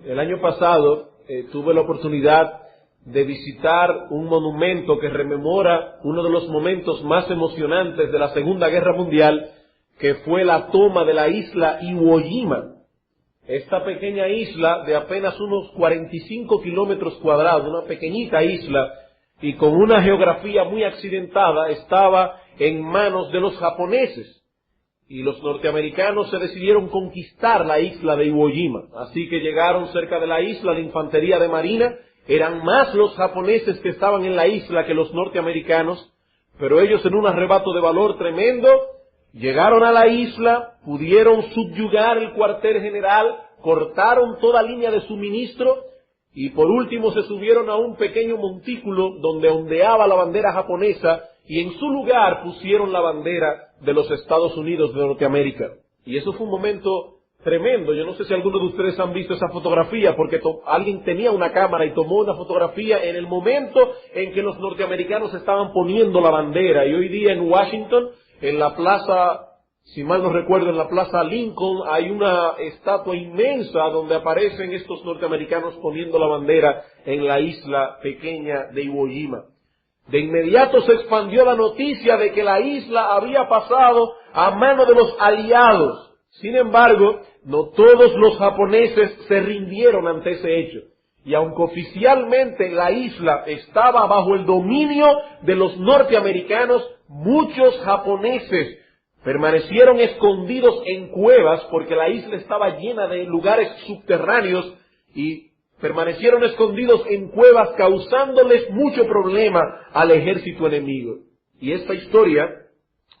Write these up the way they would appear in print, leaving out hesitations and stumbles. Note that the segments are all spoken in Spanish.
El año pasado tuve la oportunidad de visitar un monumento que rememora uno de los momentos más emocionantes de la Segunda Guerra Mundial, que fue la toma de la isla Iwo Jima. Esta pequeña isla de apenas unos 45 kilómetros cuadrados, una pequeñita isla, y con una geografía muy accidentada, estaba en manos de los japoneses. Y los norteamericanos se decidieron conquistar la isla de Iwo Jima. Así que llegaron cerca de la isla la infantería de marina. Eran más los japoneses que estaban en la isla que los norteamericanos, pero ellos, en un arrebato de valor tremendo, llegaron a la isla, pudieron subyugar el cuartel general, cortaron toda línea de suministro y por último se subieron a un pequeño montículo donde ondeaba la bandera japonesa y en su lugar pusieron la bandera de los Estados Unidos de Norteamérica. Y eso fue un momento tremendo. Yo no sé si algunos de ustedes han visto esa fotografía, porque alguien tenía una cámara y tomó una fotografía en el momento en que los norteamericanos estaban poniendo la bandera. Y hoy día en Washington, en la plaza, si mal no recuerdo, en la plaza Lincoln, hay una estatua inmensa donde aparecen estos norteamericanos poniendo la bandera en la isla pequeña de Iwo Jima. De inmediato se expandió la noticia de que la isla había pasado a mano de los aliados. Sin embargo, no todos los japoneses se rindieron ante ese hecho. Y aunque oficialmente la isla estaba bajo el dominio de los norteamericanos, muchos japoneses permanecieron escondidos en cuevas porque la isla estaba llena de lugares subterráneos y permanecieron escondidos en cuevas causándoles mucho problema al ejército enemigo. Y esta historia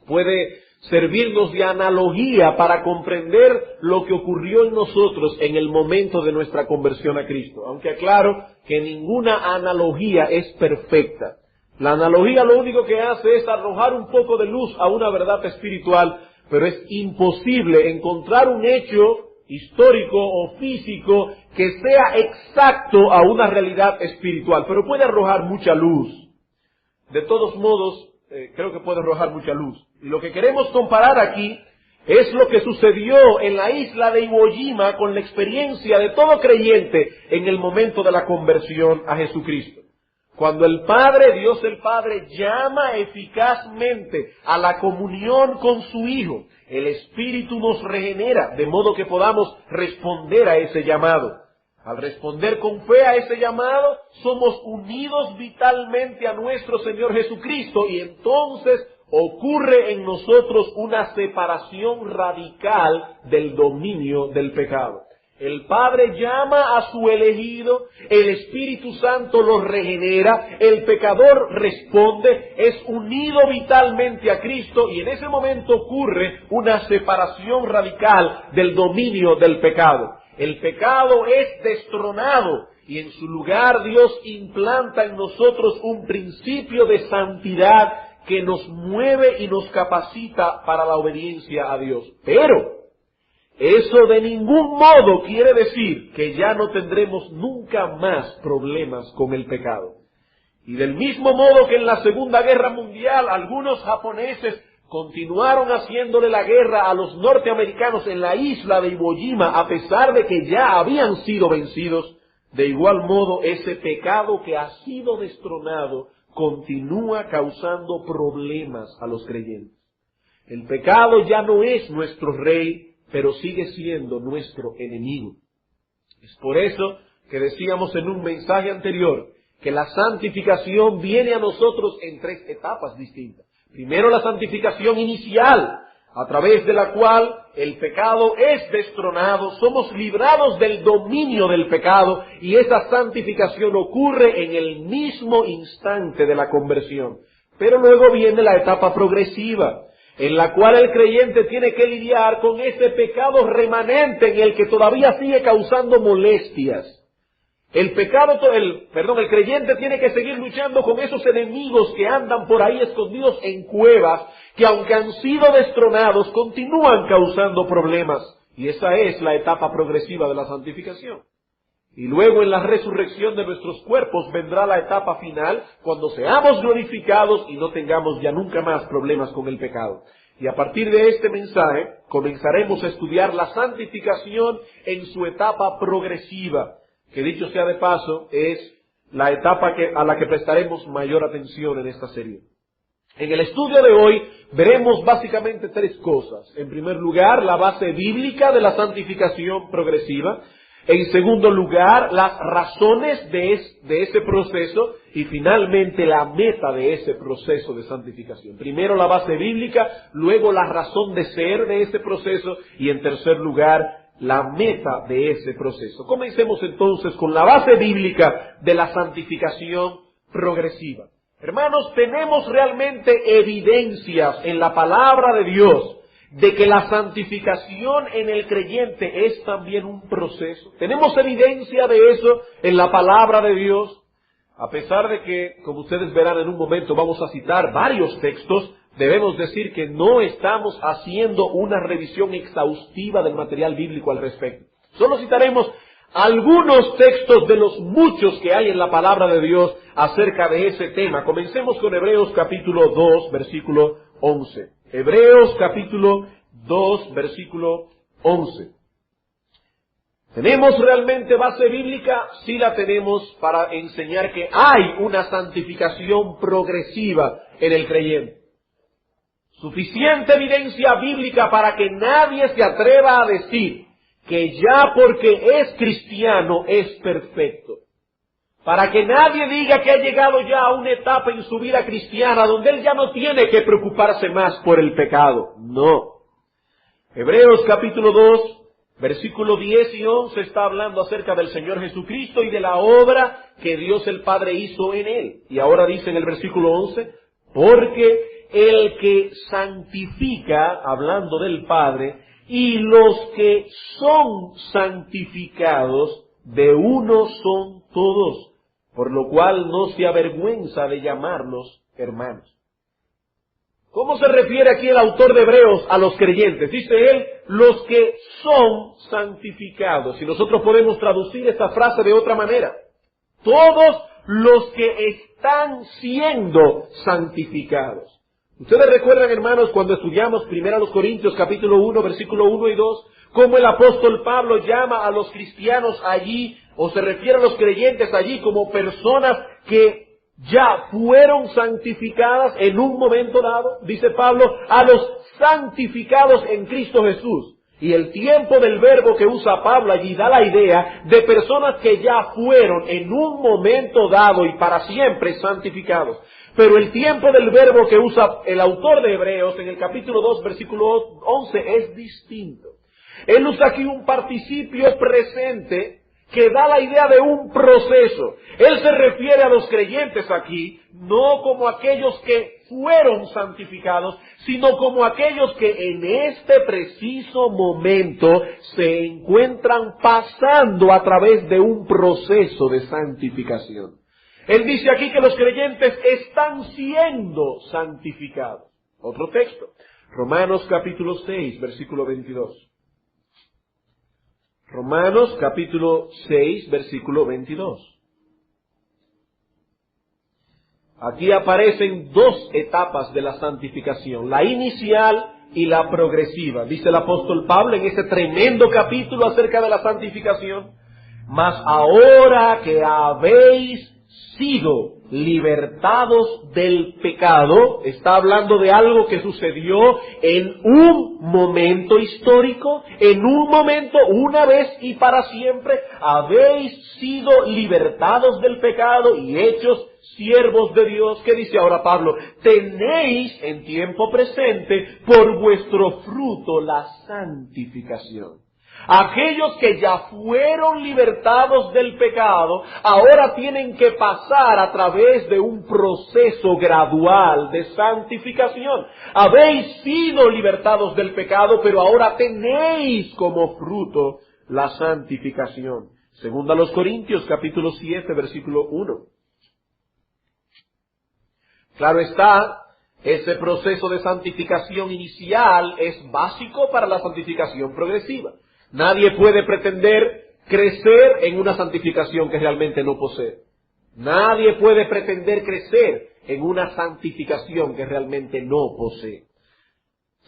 puede servirnos de analogía para comprender lo que ocurrió en nosotros en el momento de nuestra conversión a Cristo. Aunque aclaro que ninguna analogía es perfecta. La analogía lo único que hace es arrojar un poco de luz a una verdad espiritual, pero es imposible encontrar un hecho histórico o físico que sea exacto a una realidad espiritual, pero puede arrojar mucha luz. De todos modos, creo que puede arrojar mucha luz. Y lo que queremos comparar aquí es lo que sucedió en la isla de Iwo Jima con la experiencia de todo creyente en el momento de la conversión a Jesucristo. Cuando el Padre, Dios el Padre, llama eficazmente a la comunión con su Hijo, el Espíritu nos regenera, de modo que podamos responder a ese llamado. Al responder con fe a ese llamado, somos unidos vitalmente a nuestro Señor Jesucristo y entonces ocurre en nosotros una separación radical del dominio del pecado. El Padre llama a su elegido, el Espíritu Santo lo regenera, el pecador responde, es unido vitalmente a Cristo y en ese momento ocurre una separación radical del dominio del pecado. El pecado es destronado y en su lugar Dios implanta en nosotros un principio de santidad que nos mueve y nos capacita para la obediencia a Dios. Pero eso de ningún modo quiere decir que ya no tendremos nunca más problemas con el pecado. Y del mismo modo que en la Segunda Guerra Mundial algunos japoneses continuaron haciéndole la guerra a los norteamericanos en la isla de Iwo Jima a pesar de que ya habían sido vencidos, de igual modo ese pecado que ha sido destronado continúa causando problemas a los creyentes. El pecado ya no es nuestro rey, pero sigue siendo nuestro enemigo. Es por eso que decíamos en un mensaje anterior que la santificación viene a nosotros en tres etapas distintas. Primero, la santificación inicial, a través de la cual el pecado es destronado, somos librados del dominio del pecado y esa santificación ocurre en el mismo instante de la conversión. Pero luego viene la etapa progresiva, en la cual el creyente tiene que lidiar con ese pecado remanente en el que todavía sigue causando molestias. El creyente tiene que seguir luchando con esos enemigos que andan por ahí escondidos en cuevas, que aunque han sido destronados, continúan causando problemas. Y esa es la etapa progresiva de la santificación. Y luego en la resurrección de nuestros cuerpos vendrá la etapa final, cuando seamos glorificados y no tengamos ya nunca más problemas con el pecado. Y a partir de este mensaje comenzaremos a estudiar la santificación en su etapa progresiva, que dicho sea de paso, es la etapa a la que prestaremos mayor atención en esta serie. En el estudio de hoy veremos básicamente tres cosas. En primer lugar, la base bíblica de la santificación progresiva. En segundo lugar, las razones de ese proceso. Y finalmente, la meta de ese proceso de santificación. Primero la base bíblica, luego la razón de ser de ese proceso y en tercer lugar, la meta de ese proceso. Comencemos entonces con la base bíblica de la santificación progresiva. Hermanos, tenemos realmente evidencias en la palabra de Dios de que la santificación en el creyente es también un proceso. Tenemos evidencia de eso en la palabra de Dios, a pesar de que, como ustedes verán en un momento, vamos a citar varios textos. Debemos decir que no estamos haciendo una revisión exhaustiva del material bíblico al respecto. Solo citaremos algunos textos de los muchos que hay en la palabra de Dios acerca de ese tema. Comencemos con Hebreos capítulo 2, versículo 11. Hebreos capítulo 2, versículo 11. ¿Tenemos realmente base bíblica? Sí la tenemos para enseñar que hay una santificación progresiva en el creyente. Suficiente evidencia bíblica para que nadie se atreva a decir que ya porque es cristiano es perfecto. Para que nadie diga que ha llegado ya a una etapa en su vida cristiana donde él ya no tiene que preocuparse más por el pecado. No. Hebreos capítulo 2, versículo 10 y 11 está hablando acerca del Señor Jesucristo y de la obra que Dios el Padre hizo en Él. Y ahora dice en el versículo 11, porque el que santifica, hablando del Padre, y los que son santificados, de uno son todos, por lo cual no se avergüenza de llamarlos hermanos. ¿Cómo se refiere aquí el autor de Hebreos a los creyentes? Dice él, los que son santificados. Y nosotros podemos traducir esta frase de otra manera. Todos los que están siendo santificados. Ustedes recuerdan, hermanos, cuando estudiamos 1 Corintios capítulo 1, versículo 1 y 2, cómo el apóstol Pablo llama a los cristianos allí, o se refiere a los creyentes allí como personas que ya fueron santificadas en un momento dado, dice Pablo, a los santificados en Cristo Jesús. Y el tiempo del verbo que usa Pablo allí da la idea de personas que ya fueron en un momento dado y para siempre santificados. Pero el tiempo del verbo que usa el autor de Hebreos en el capítulo 2, versículo 11 es distinto. Él usa aquí un participio presente que da la idea de un proceso. Él se refiere a los creyentes aquí, no como aquellos que fueron santificados, sino como aquellos que en este preciso momento se encuentran pasando a través de un proceso de santificación. Él dice aquí que los creyentes están siendo santificados. Otro texto, Romanos capítulo 6, versículo 22. Romanos capítulo 6, versículo 22. Aquí aparecen dos etapas de la santificación, la inicial y la progresiva. Dice el apóstol Pablo en ese tremendo capítulo acerca de la santificación, mas ahora que habéis sido libertados del pecado, está hablando de algo que sucedió en un momento histórico, en un momento, una vez y para siempre, habéis sido libertados del pecado y hechos siervos de Dios. ¿Qué dice ahora Pablo? Tenéis en tiempo presente por vuestro fruto la santificación. Aquellos que ya fueron libertados del pecado, ahora tienen que pasar a través de un proceso gradual de santificación. Habéis sido libertados del pecado, pero ahora tenéis como fruto la santificación. Segunda a los Corintios, capítulo 7, versículo 1. Claro está, ese proceso de santificación inicial es básico para la santificación progresiva. Nadie puede pretender crecer en una santificación que realmente no posee. Nadie puede pretender crecer en una santificación que realmente no posee.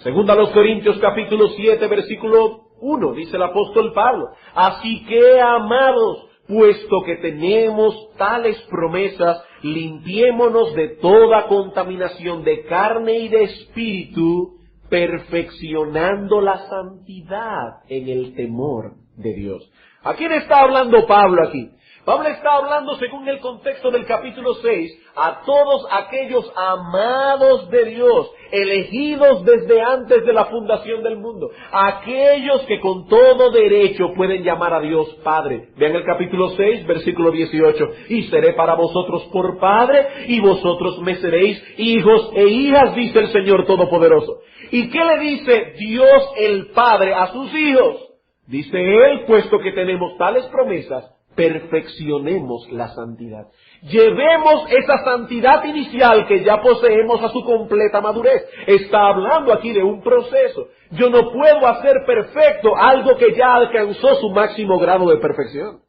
Segunda a los Corintios capítulo 7 versículo 1, dice el apóstol Pablo: así que, amados, puesto que tenemos tales promesas, limpiémonos de toda contaminación de carne y de espíritu, perfeccionando la santidad en el temor de Dios. ¿A quién está hablando Pablo aquí? Pablo está hablando, según el contexto del capítulo 6, a todos aquellos amados de Dios, elegidos desde antes de la fundación del mundo, aquellos que con todo derecho pueden llamar a Dios Padre. Vean el capítulo 6, versículo 18: y seré para vosotros por Padre, y vosotros me seréis hijos e hijas, dice el Señor Todopoderoso. ¿Y qué le dice Dios el Padre a sus hijos? Dice Él: puesto que tenemos tales promesas, perfeccionemos la santidad. Llevemos esa santidad inicial que ya poseemos a su completa madurez. Está hablando aquí de un proceso. Yo no puedo hacer perfecto algo que ya alcanzó su máximo grado de perfección.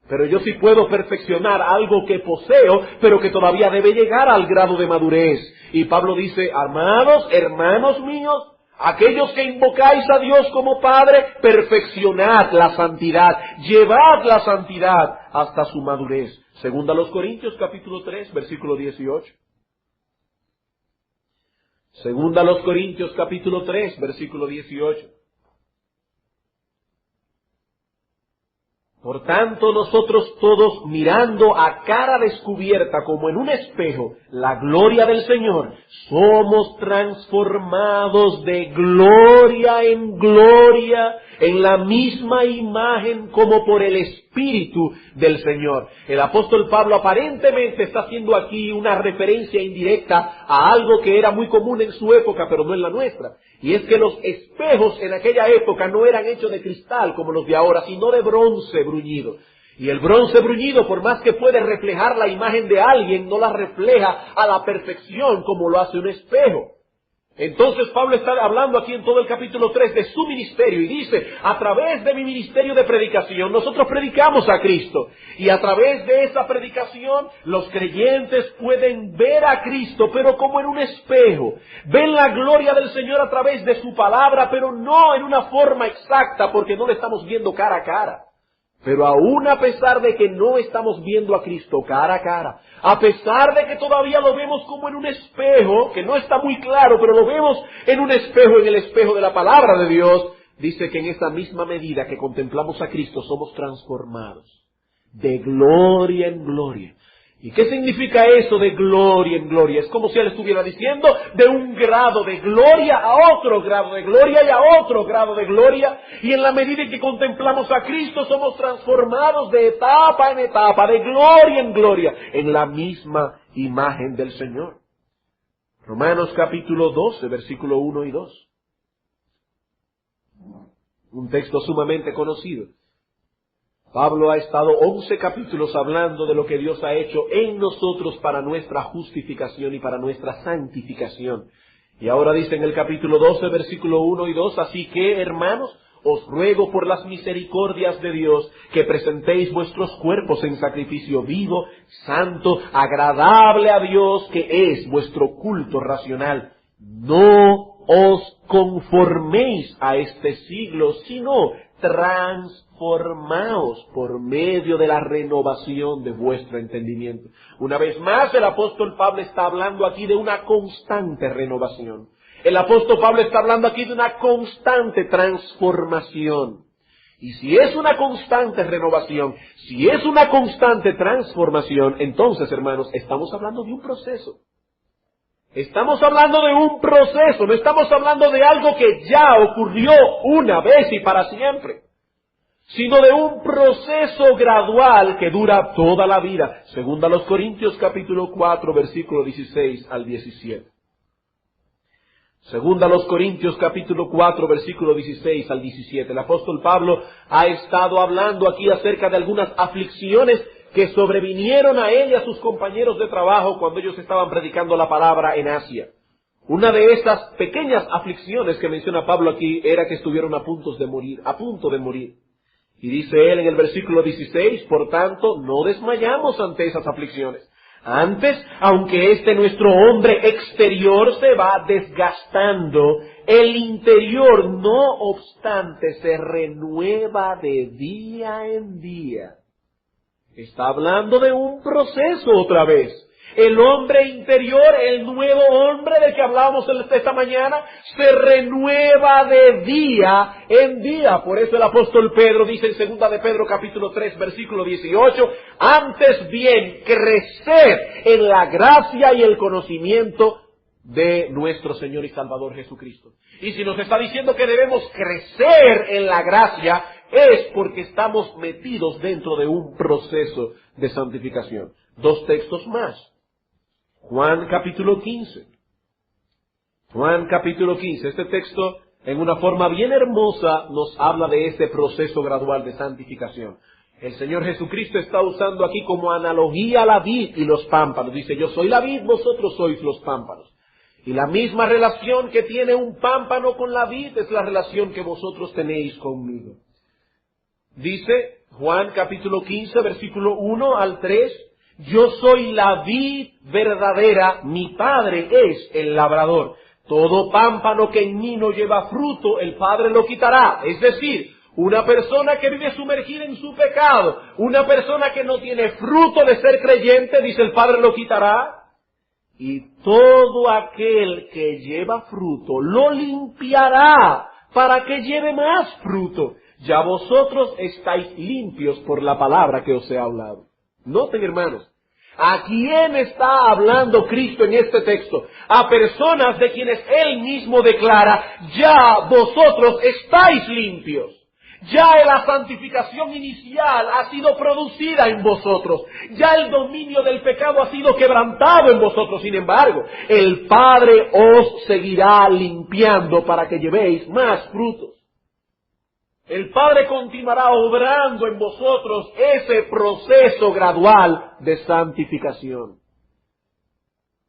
Pero yo sí puedo perfeccionar algo que poseo, pero que todavía debe llegar al grado de madurez. Y Pablo dice: amados, hermanos míos, aquellos que invocáis a Dios como Padre, perfeccionad la santidad, llevad la santidad hasta su madurez. Segunda a los Corintios capítulo 3, versículo 18. Segunda a los Corintios capítulo 3, versículo 18. Por tanto, nosotros todos, mirando a cara descubierta como en un espejo la gloria del Señor, somos transformados de gloria en la misma imagen como por el Espíritu del Señor. El apóstol Pablo aparentemente está haciendo aquí una referencia indirecta a algo que era muy común en su época, pero no en la nuestra. Y es que los espejos en aquella época no eran hechos de cristal como los de ahora, sino de bronce bruñido. Y el bronce bruñido, por más que puede reflejar la imagen de alguien, no la refleja a la perfección como lo hace un espejo. Entonces Pablo está hablando aquí en todo el capítulo 3 de su ministerio y dice: a través de mi ministerio de predicación nosotros predicamos a Cristo, y a través de esa predicación los creyentes pueden ver a Cristo, pero como en un espejo. Ven la gloria del Señor a través de su palabra, pero no en una forma exacta, porque no le estamos viendo cara a cara. Pero aún a pesar de que no estamos viendo a Cristo cara a cara, a pesar de que todavía lo vemos como en un espejo, que no está muy claro, pero lo vemos en un espejo, en el espejo de la palabra de Dios, dice que en esa misma medida que contemplamos a Cristo somos transformados de gloria en gloria. ¿Y qué significa eso de gloria en gloria? Es como si Él estuviera diciendo: de un grado de gloria a otro grado de gloria y a otro grado de gloria. Y en la medida en que contemplamos a Cristo somos transformados de etapa en etapa, de gloria en gloria, en la misma imagen del Señor. Romanos capítulo 12, versículo 1 y 2. Un texto sumamente conocido. Pablo ha estado 11 capítulos hablando de lo que Dios ha hecho en nosotros para nuestra justificación y para nuestra santificación. Y ahora dice en el capítulo 12, versículo 1 y 2, así que, hermanos, os ruego por las misericordias de Dios que presentéis vuestros cuerpos en sacrificio vivo, santo, agradable a Dios, que es vuestro culto racional. No os conforméis a este siglo, sino transformaos por medio de la renovación de vuestro entendimiento. Una vez más, el apóstol Pablo está hablando aquí de una constante renovación. El apóstol Pablo está hablando aquí de una constante transformación. Y si es una constante renovación, si es una constante transformación, entonces, hermanos, estamos hablando de un proceso. Estamos hablando de un proceso, no estamos hablando de algo que ya ocurrió una vez y para siempre, sino de un proceso gradual que dura toda la vida. Segunda a los Corintios capítulo 4, versículo 16 al 17. Segunda a los Corintios capítulo 4, versículo 16 al 17. El apóstol Pablo ha estado hablando aquí acerca de algunas aflicciones que sobrevinieron a él y a sus compañeros de trabajo cuando ellos estaban predicando la palabra en Asia. Una de esas pequeñas aflicciones que menciona Pablo aquí era que estuvieron a punto de morir. Y dice él en el versículo 16, por tanto, no desmayamos ante esas aflicciones, Antes, aunque nuestro hombre exterior se va desgastando, el interior, no obstante, se renueva de día en día. Está hablando de un proceso otra vez. El hombre interior, el nuevo hombre del que hablábamos esta mañana, se renueva de día en día. Por eso el apóstol Pedro dice en 2 de Pedro capítulo 3 versículo 18, antes bien crecer en la gracia y el conocimiento de nuestro Señor y Salvador Jesucristo. Y si nos está diciendo que debemos crecer en la gracia, es porque estamos metidos dentro de un proceso de santificación. 2 textos más. Juan capítulo 15. Juan capítulo 15. Este texto, en una forma bien hermosa, nos habla de ese proceso gradual de santificación. El Señor Jesucristo está usando aquí como analogía la vid y los pámpanos. Dice, yo soy la vid, vosotros sois los pámpanos. Y la misma relación que tiene un pámpano con la vid es la relación que vosotros tenéis conmigo. Dice Juan capítulo 15, versículo 1 al 3, yo soy la vid verdadera, mi Padre es el labrador. Todo pámpano que en mí no lleva fruto, el Padre lo quitará. Es decir, una persona que vive sumergida en su pecado, una persona que no tiene fruto de ser creyente, dice el Padre lo quitará. Y todo aquel que lleva fruto, lo limpiará para que lleve más fruto. Ya vosotros estáis limpios por la palabra que os he hablado. Noten, hermanos, ¿a quién está hablando Cristo en este texto? A personas de quienes Él mismo declara, ya vosotros estáis limpios. Ya la santificación inicial ha sido producida en vosotros. Ya el dominio del pecado ha sido quebrantado en vosotros. Sin embargo, el Padre os seguirá limpiando para que llevéis más frutos. El Padre continuará obrando en vosotros ese proceso gradual de santificación.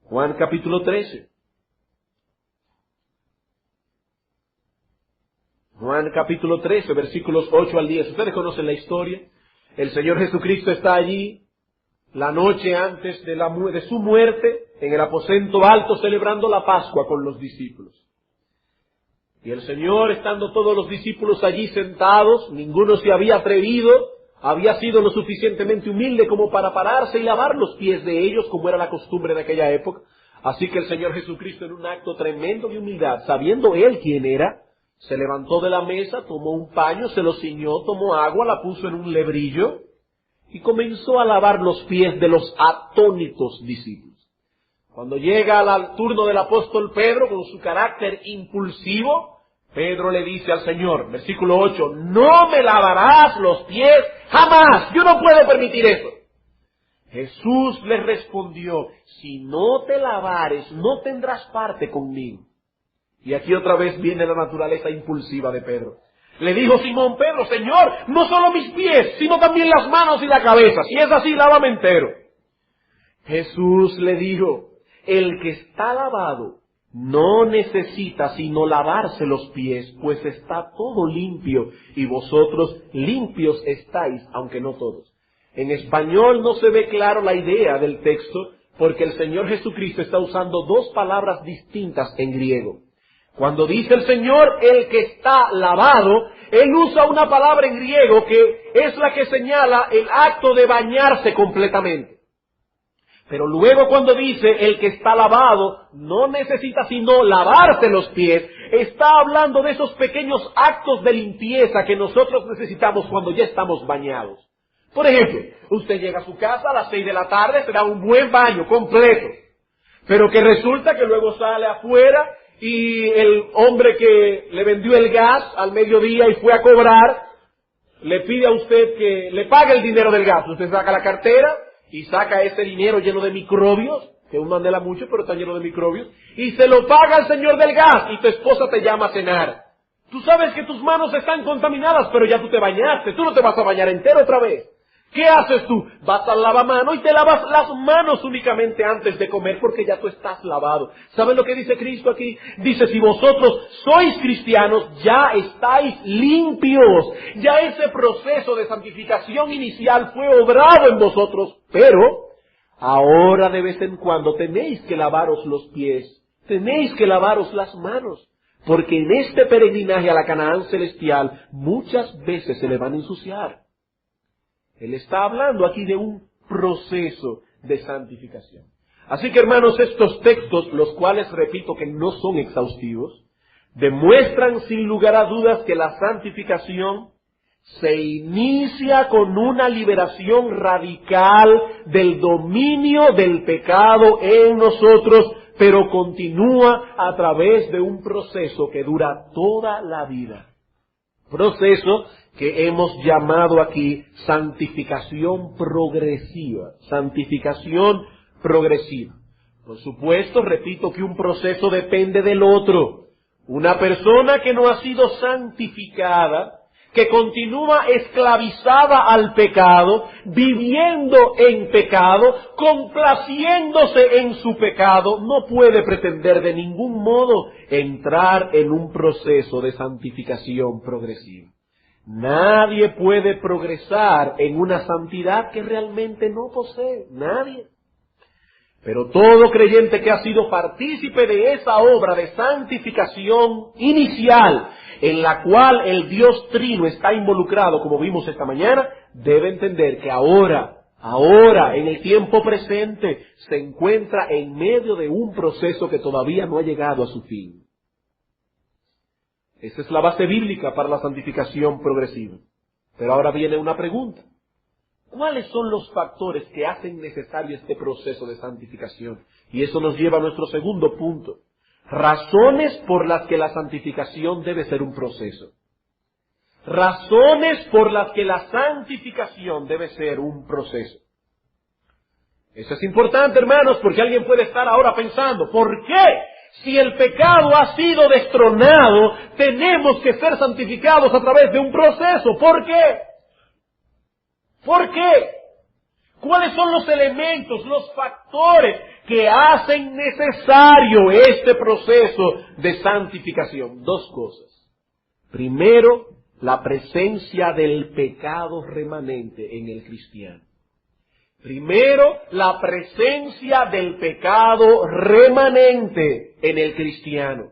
Juan capítulo 13. Juan capítulo 13, versículos 8 al 10. Ustedes conocen la historia. El Señor Jesucristo está allí la noche antes de su muerte en el aposento alto celebrando la Pascua con los discípulos. Y el Señor, estando todos los discípulos allí sentados, ninguno se había atrevido, había sido lo suficientemente humilde como para pararse y lavar los pies de ellos, como era la costumbre de aquella época. Así que el Señor Jesucristo, en un acto tremendo de humildad, sabiendo Él quién era, se levantó de la mesa, tomó un paño, se lo ciñó, tomó agua, la puso en un lebrillo y comenzó a lavar los pies de los atónitos discípulos. Cuando llega al turno del apóstol Pedro, con su carácter impulsivo, Pedro le dice al Señor, versículo 8, no me lavarás los pies jamás, yo no puedo permitir eso. Jesús le respondió, si no te lavares, no tendrás parte conmigo. Y aquí otra vez viene la naturaleza impulsiva de Pedro. Le dijo Simón Pedro, Señor, no solo mis pies, sino también las manos y la cabeza. Si es así, lávame entero. Jesús le dijo, el que está lavado no necesita sino lavarse los pies, pues está todo limpio, y vosotros limpios estáis, aunque no todos. En español no se ve claro la idea del texto, porque el Señor Jesucristo está usando 2 palabras distintas en griego. Cuando dice el Señor, el que está lavado, Él usa una palabra en griego que es la que señala el acto de bañarse completamente. Pero luego cuando dice, el que está lavado, no necesita sino lavarse los pies, está hablando de esos pequeños actos de limpieza que nosotros necesitamos cuando ya estamos bañados. Por ejemplo, usted llega a su casa a las 6 de la tarde, se da un buen baño completo, pero que resulta que luego sale afuera y el hombre que le vendió el gas al mediodía y fue a cobrar, le pide a usted que le pague el dinero del gas. Usted saca la cartera y saca ese dinero lleno de microbios, que uno andela mucho, pero está lleno de microbios, y se lo paga al señor del gas, y tu esposa te llama a cenar. Tú sabes que tus manos están contaminadas, pero ya tú te bañaste, tú no te vas a bañar entero otra vez. ¿Qué haces tú? Vas al lavamano y te lavas las manos únicamente antes de comer porque ya tú estás lavado. ¿Saben lo que dice Cristo aquí? Dice, si vosotros sois cristianos, ya estáis limpios. Ya ese proceso de santificación inicial fue obrado en vosotros, pero ahora de vez en cuando tenéis que lavaros los pies, tenéis que lavaros las manos, porque en este peregrinaje a la Canaán celestial muchas veces se le van a ensuciar. Él está hablando aquí de un proceso de santificación. Así que, hermanos, estos textos, los cuales repito que no son exhaustivos, demuestran sin lugar a dudas que la santificación se inicia con una liberación radical del dominio del pecado en nosotros, pero continúa a través de un proceso que dura toda la vida. Proceso que hemos llamado aquí santificación progresiva. Santificación progresiva. Por supuesto, repito que un proceso depende del otro. Una persona que no ha sido santificada, que continúa esclavizada al pecado, viviendo en pecado, complaciéndose en su pecado, no puede pretender de ningún modo entrar en un proceso de santificación progresiva. Nadie puede progresar en una santidad que realmente no posee. Nadie. Pero todo creyente que ha sido partícipe de esa obra de santificación inicial, en la cual el Dios Trino está involucrado, como vimos esta mañana, debe entender que ahora, en el tiempo presente, se encuentra en medio de un proceso que todavía no ha llegado a su fin. Esa es la base bíblica para la santificación progresiva. Pero ahora viene una pregunta. ¿Cuáles son los factores que hacen necesario este proceso de santificación? Y eso nos lleva a nuestro segundo punto. Razones por las que la santificación debe ser un proceso. Razones por las que la santificación debe ser un proceso. Eso es importante, hermanos, porque alguien puede estar ahora pensando, ¿por qué? Si el pecado ha sido destronado, tenemos que ser santificados a través de un proceso. ¿Por qué? ¿Por qué? ¿Cuáles son los elementos, los factores que hacen necesario este proceso de santificación? Dos cosas. Primero, la presencia del pecado remanente en el cristiano. Primero, la presencia del pecado remanente en el cristiano.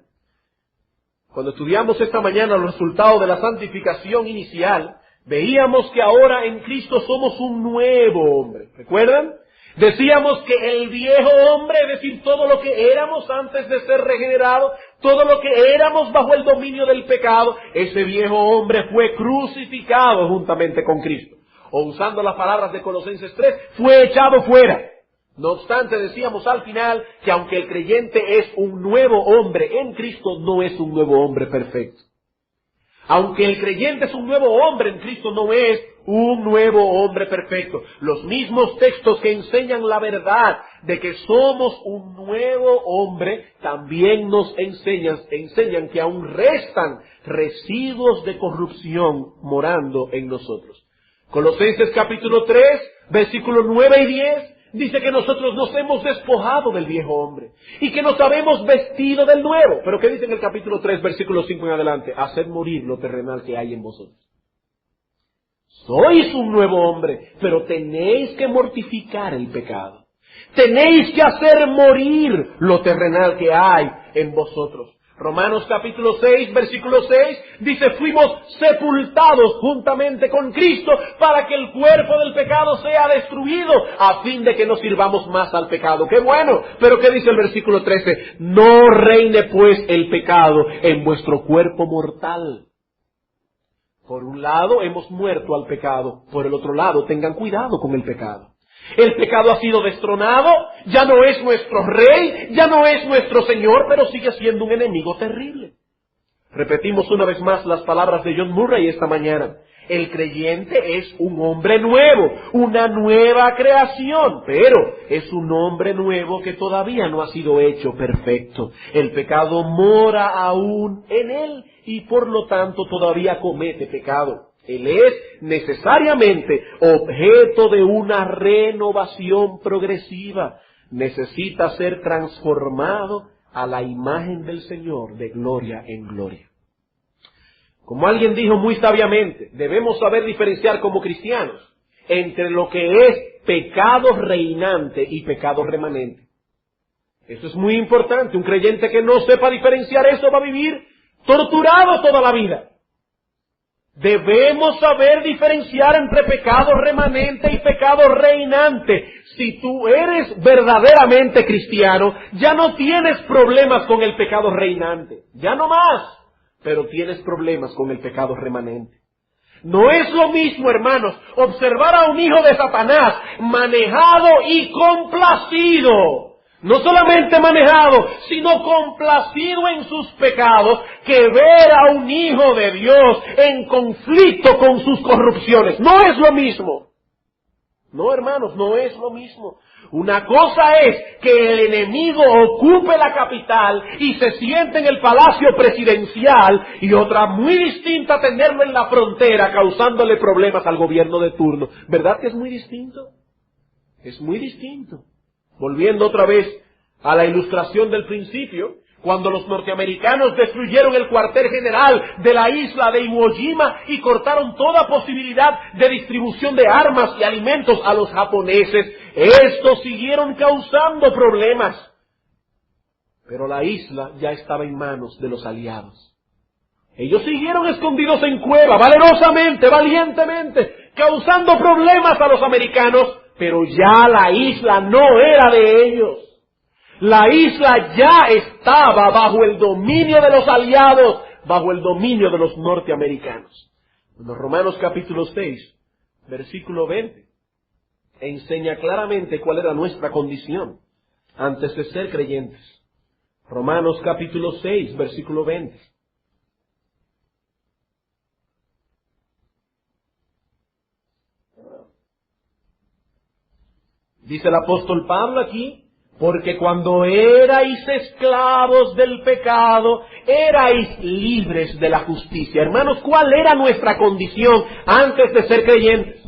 Cuando estudiamos esta mañana los resultados de la santificación inicial, veíamos que ahora en Cristo somos un nuevo hombre. ¿Recuerdan? Decíamos que el viejo hombre, es decir, todo lo que éramos antes de ser regenerados, todo lo que éramos bajo el dominio del pecado, ese viejo hombre fue crucificado juntamente con Cristo. O usando las palabras de Colosenses 3, fue echado fuera. No obstante, decíamos al final que aunque el creyente es un nuevo hombre en Cristo, no es un nuevo hombre perfecto. Aunque el creyente es un nuevo hombre en Cristo, no es un nuevo hombre perfecto. Los mismos textos que enseñan la verdad de que somos un nuevo hombre, también nos enseñan que aún restan residuos de corrupción morando en nosotros. Colosenses capítulo 3, versículos 9 y 10, dice que nosotros nos hemos despojado del viejo hombre y que nos habemos vestido del nuevo. Pero ¿qué dice en el capítulo 3, versículo 5 en adelante? Haced morir lo terrenal que hay en vosotros. Sois un nuevo hombre, pero tenéis que mortificar el pecado. Tenéis que hacer morir lo terrenal que hay en vosotros. Romanos capítulo 6, versículo 6, dice, fuimos sepultados juntamente con Cristo para que el cuerpo del pecado sea destruido, a fin de que no sirvamos más al pecado. ¡Qué bueno! Pero ¿qué dice el versículo 13? No reine pues el pecado en vuestro cuerpo mortal. Por un lado hemos muerto al pecado, por el otro lado tengan cuidado con el pecado. El pecado ha sido destronado, ya no es nuestro rey, ya no es nuestro señor, pero sigue siendo un enemigo terrible. Repetimos una vez más las palabras de John Murray esta mañana. El creyente es un hombre nuevo, una nueva creación, pero es un hombre nuevo que todavía no ha sido hecho perfecto. El pecado mora aún en él y por lo tanto todavía comete pecado. Él es necesariamente objeto de una renovación progresiva. Necesita ser transformado a la imagen del Señor de gloria en gloria. Como alguien dijo muy sabiamente, debemos saber diferenciar como cristianos entre lo que es pecado reinante y pecado remanente. Eso es muy importante. Un creyente que no sepa diferenciar eso va a vivir torturado toda la vida. Debemos saber diferenciar entre pecado remanente y pecado reinante. Si tú eres verdaderamente cristiano, ya no tienes problemas con el pecado reinante. Ya no más. Pero tienes problemas con el pecado remanente. No es lo mismo, hermanos, observar a un hijo de Satanás manejado y complacido. No solamente manejado, sino complacido en sus pecados, que ver a un hijo de Dios en conflicto con sus corrupciones. No es lo mismo. No, hermanos, no es lo mismo. Una cosa es que el enemigo ocupe la capital y se siente en el palacio presidencial, y otra muy distinta tenerlo en la frontera causándole problemas al gobierno de turno. ¿Verdad que es muy distinto? Es muy distinto. Volviendo otra vez a la ilustración del principio, cuando los norteamericanos destruyeron el cuartel general de la isla de Iwo Jima y cortaron toda posibilidad de distribución de armas y alimentos a los japoneses, estos siguieron causando problemas. Pero la isla ya estaba en manos de los aliados. Ellos siguieron escondidos en cueva, valerosamente, valientemente, causando problemas a los americanos, pero ya la isla no era de ellos. La isla ya estaba bajo el dominio de los aliados, bajo el dominio de los norteamericanos. Bueno, Romanos capítulo 6, versículo 20, enseña claramente cuál era nuestra condición antes de ser creyentes. Romanos capítulo 6, versículo 20. Dice el apóstol Pablo aquí, porque cuando erais esclavos del pecado, erais libres de la justicia. Hermanos, ¿cuál era nuestra condición antes de ser creyentes?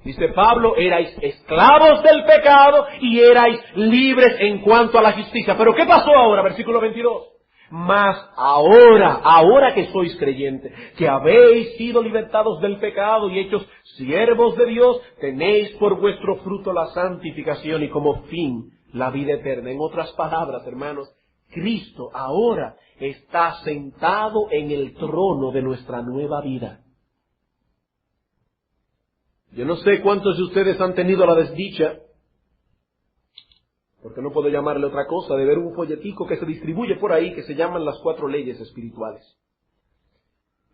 Dice Pablo, erais esclavos del pecado y erais libres en cuanto a la justicia. Pero ¿qué pasó ahora? Versículo 22. Mas ahora que sois creyentes, que habéis sido libertados del pecado y hechos siervos de Dios, tenéis por vuestro fruto la santificación y como fin la vida eterna. En otras palabras, hermanos, Cristo ahora está sentado en el trono de nuestra nueva vida. Yo no sé cuántos de ustedes han tenido la desdicha, porque no puedo llamarle otra cosa, de ver un folletico que se distribuye por ahí que se llaman las 4 leyes espirituales.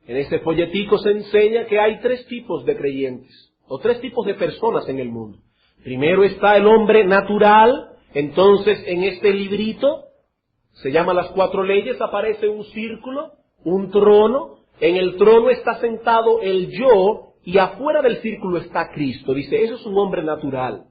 En ese folletico se enseña que hay 3 tipos de creyentes, o 3 tipos de personas en el mundo. Primero está el hombre natural. Entonces en este librito, se llama las 4 leyes, aparece un círculo, un trono. En el trono está sentado el yo y afuera del círculo está Cristo. Dice, eso es un hombre natural.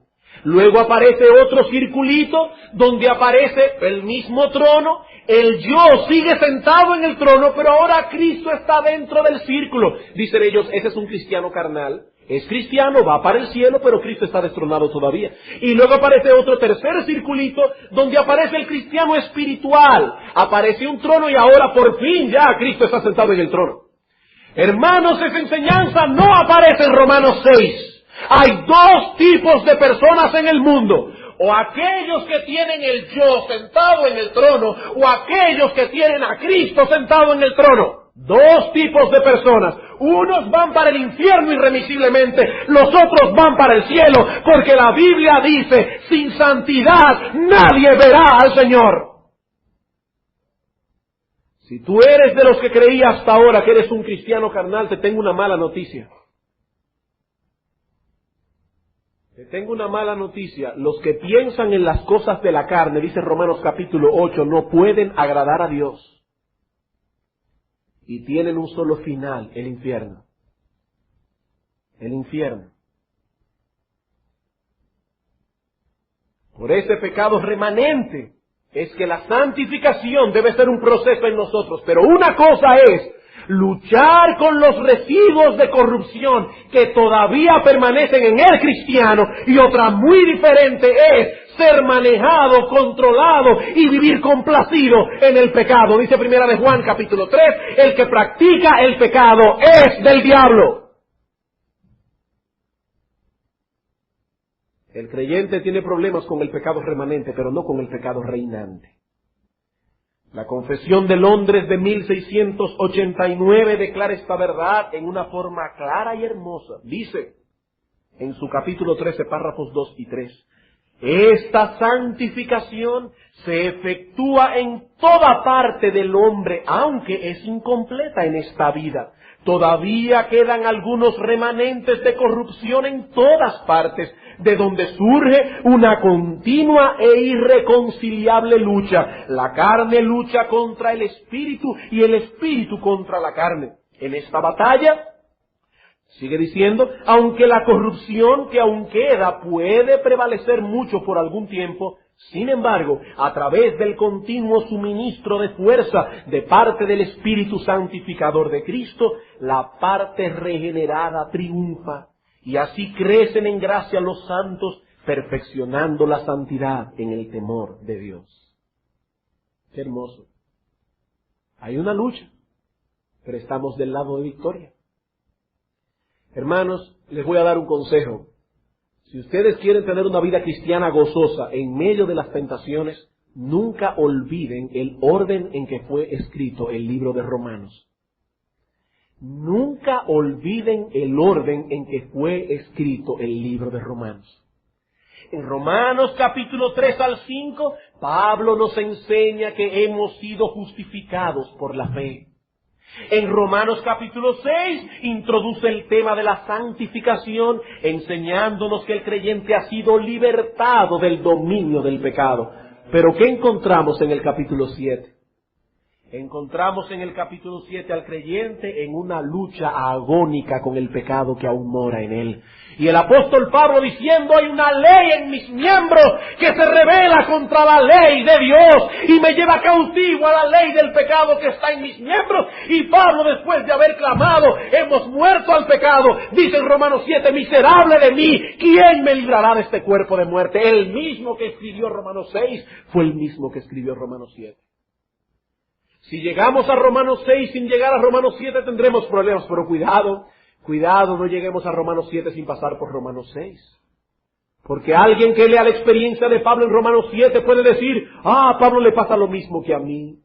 Luego aparece otro circulito donde aparece el mismo trono. El yo sigue sentado en el trono, pero ahora Cristo está dentro del círculo. Dicen ellos, ese es un cristiano carnal. Es cristiano, va para el cielo, pero Cristo está destronado todavía. Y luego aparece otro tercer circulito donde aparece el cristiano espiritual. Aparece un trono y ahora por fin ya Cristo está sentado en el trono. Hermanos, esa enseñanza no aparece en Romanos 6. Hay 2 tipos de personas en el mundo. O aquellos que tienen el yo sentado en el trono, o aquellos que tienen a Cristo sentado en el trono. 2 tipos de personas. Unos van para el infierno irremisiblemente, los otros van para el cielo, porque la Biblia dice, sin santidad nadie verá al Señor. Si tú eres de los que creía hasta ahora que eres un cristiano carnal, te tengo una mala noticia. Te tengo una mala noticia. Los que piensan en las cosas de la carne, dice Romanos capítulo 8, no pueden agradar a Dios. Y tienen un solo final, el infierno. El infierno. Por ese pecado remanente es que la santificación debe ser un proceso en nosotros. Pero una cosa es luchar con los residuos de corrupción que todavía permanecen en el cristiano, y otra muy diferente es ser manejado, controlado y vivir complacido en el pecado. Dice Primera de Juan capítulo 3, el que practica el pecado es del diablo. El creyente tiene problemas con el pecado remanente, pero no con el pecado reinante. La Confesión de Londres de 1689 declara esta verdad en una forma clara y hermosa. Dice, en su capítulo 13, párrafos 2 y 3, esta santificación se efectúa en toda parte del hombre, aunque es incompleta en esta vida. Todavía quedan algunos remanentes de corrupción en todas partes, de donde surge una continua e irreconciliable lucha. La carne lucha contra el espíritu y el espíritu contra la carne. En esta batalla, sigue diciendo, aunque la corrupción que aún queda puede prevalecer mucho por algún tiempo, sin embargo, a través del continuo suministro de fuerza de parte del Espíritu Santificador de Cristo, la parte regenerada triunfa, y así crecen en gracia los santos, perfeccionando la santidad en el temor de Dios. Qué hermoso. Hay una lucha, pero estamos del lado de victoria. Hermanos, les voy a dar un consejo. Si ustedes quieren tener una vida cristiana gozosa en medio de las tentaciones, nunca olviden el orden en que fue escrito el libro de Romanos. Nunca olviden el orden en que fue escrito el libro de Romanos. En Romanos capítulo 3 al 5, Pablo nos enseña que hemos sido justificados por la fe. En Romanos capítulo 6 introduce el tema de la santificación, enseñándonos que el creyente ha sido libertado del dominio del pecado. Pero ¿qué encontramos en el capítulo 7? Encontramos en el capítulo 7 al creyente en una lucha agónica con el pecado que aún mora en él. Y el apóstol Pablo diciendo, hay una ley en mis miembros que se rebela contra la ley de Dios y me lleva cautivo a la ley del pecado que está en mis miembros. Y Pablo, después de haber clamado, hemos muerto al pecado, dice en Romanos 7, miserable de mí, ¿quién me librará de este cuerpo de muerte? El mismo que escribió Romanos 6 fue el mismo que escribió Romanos 7. Si llegamos a Romanos 6 sin llegar a Romanos 7 tendremos problemas, pero cuidado, no lleguemos a Romanos 7 sin pasar por Romanos 6. Porque alguien que lea la experiencia de Pablo en Romanos 7 puede decir, a Pablo le pasa lo mismo que a mí.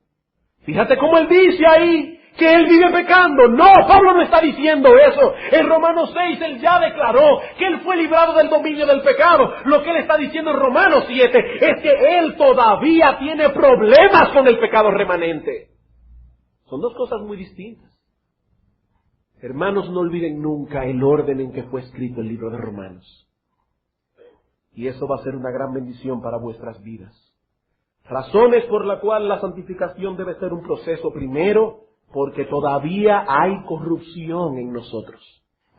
Fíjate cómo él dice ahí que él vive pecando. No, Pablo no está diciendo eso. En Romanos 6 él ya declaró que él fue librado del dominio del pecado. Lo que él está diciendo en Romanos 7 es que él todavía tiene problemas con el pecado remanente. Son dos cosas muy distintas. Hermanos, no olviden nunca el orden en que fue escrito el libro de Romanos. Y eso va a ser una gran bendición para vuestras vidas. Razones por la cual la santificación debe ser un proceso. Primero, porque todavía hay corrupción en nosotros,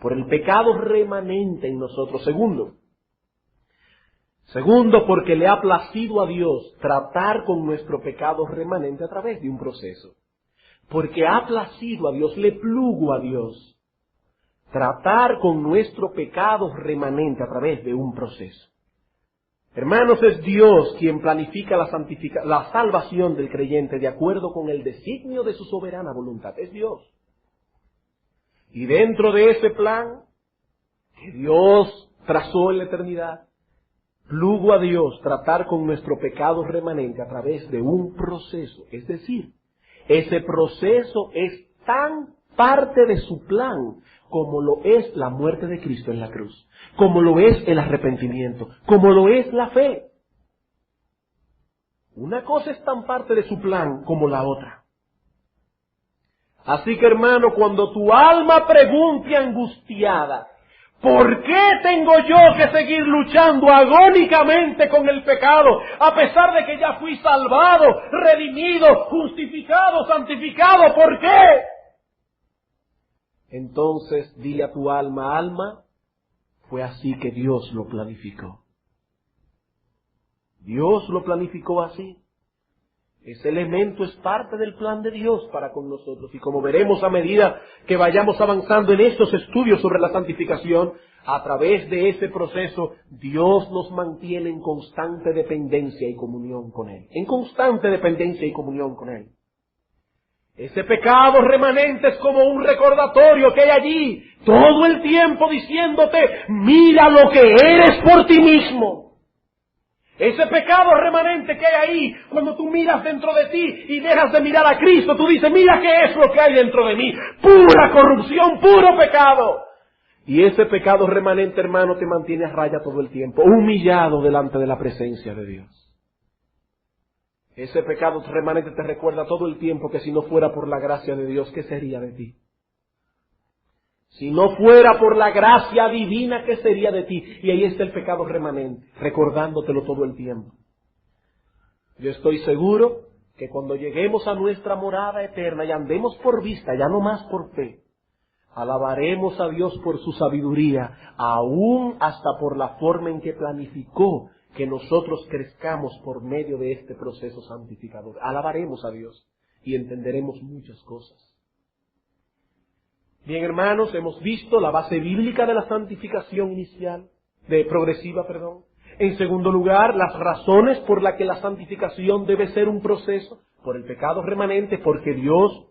por el pecado remanente en nosotros. Segundo, porque le ha placido a Dios tratar con nuestro pecado remanente a través de un proceso. Porque ha placido a Dios, le plugo a Dios tratar con nuestro pecado remanente a través de un proceso. Hermanos, es Dios quien planifica la salvación del creyente de acuerdo con el designio de su soberana voluntad. Es Dios. Y dentro de ese plan que Dios trazó en la eternidad, plugo a Dios tratar con nuestro pecado remanente a través de un proceso. Es decir, ese proceso es tan parte de su plan como lo es la muerte de Cristo en la cruz, como lo es el arrepentimiento, como lo es la fe. Una cosa es tan parte de su plan como la otra. Así que, hermano, cuando tu alma pregunte angustiada, ¿por qué tengo yo que seguir luchando agónicamente con el pecado, a pesar de que ya fui salvado, redimido, justificado, santificado? ¿Por qué? Entonces dile a tu alma, alma, fue así que Dios lo planificó. Dios lo planificó así. Ese elemento es parte del plan de Dios para con nosotros. Y como veremos a medida que vayamos avanzando en estos estudios sobre la santificación, a través de ese proceso, Dios nos mantiene en constante dependencia y comunión con Él. En constante dependencia y comunión con Él. Ese pecado remanente es como un recordatorio que hay allí, todo el tiempo diciéndote, mira lo que eres por ti mismo. Ese pecado remanente que hay ahí, cuando tú miras dentro de ti y dejas de mirar a Cristo, tú dices, mira qué es lo que hay dentro de mí, pura corrupción, puro pecado. Y ese pecado remanente, hermano, te mantiene a raya todo el tiempo, humillado delante de la presencia de Dios. Ese pecado remanente te recuerda todo el tiempo que si no fuera por la gracia de Dios, ¿qué sería de ti? Si no fuera por la gracia divina, ¿qué sería de ti? Y ahí está el pecado remanente, recordándotelo todo el tiempo. Yo estoy seguro que cuando lleguemos a nuestra morada eterna y andemos por vista, ya no más por fe, alabaremos a Dios por su sabiduría, aún hasta por la forma en que planificó que nosotros crezcamos por medio de este proceso santificador. Alabaremos a Dios y entenderemos muchas cosas. Bien, hermanos, hemos visto la base bíblica de la santificación progresiva. En segundo lugar, las razones por las que la santificación debe ser un proceso, por el pecado remanente, porque Dios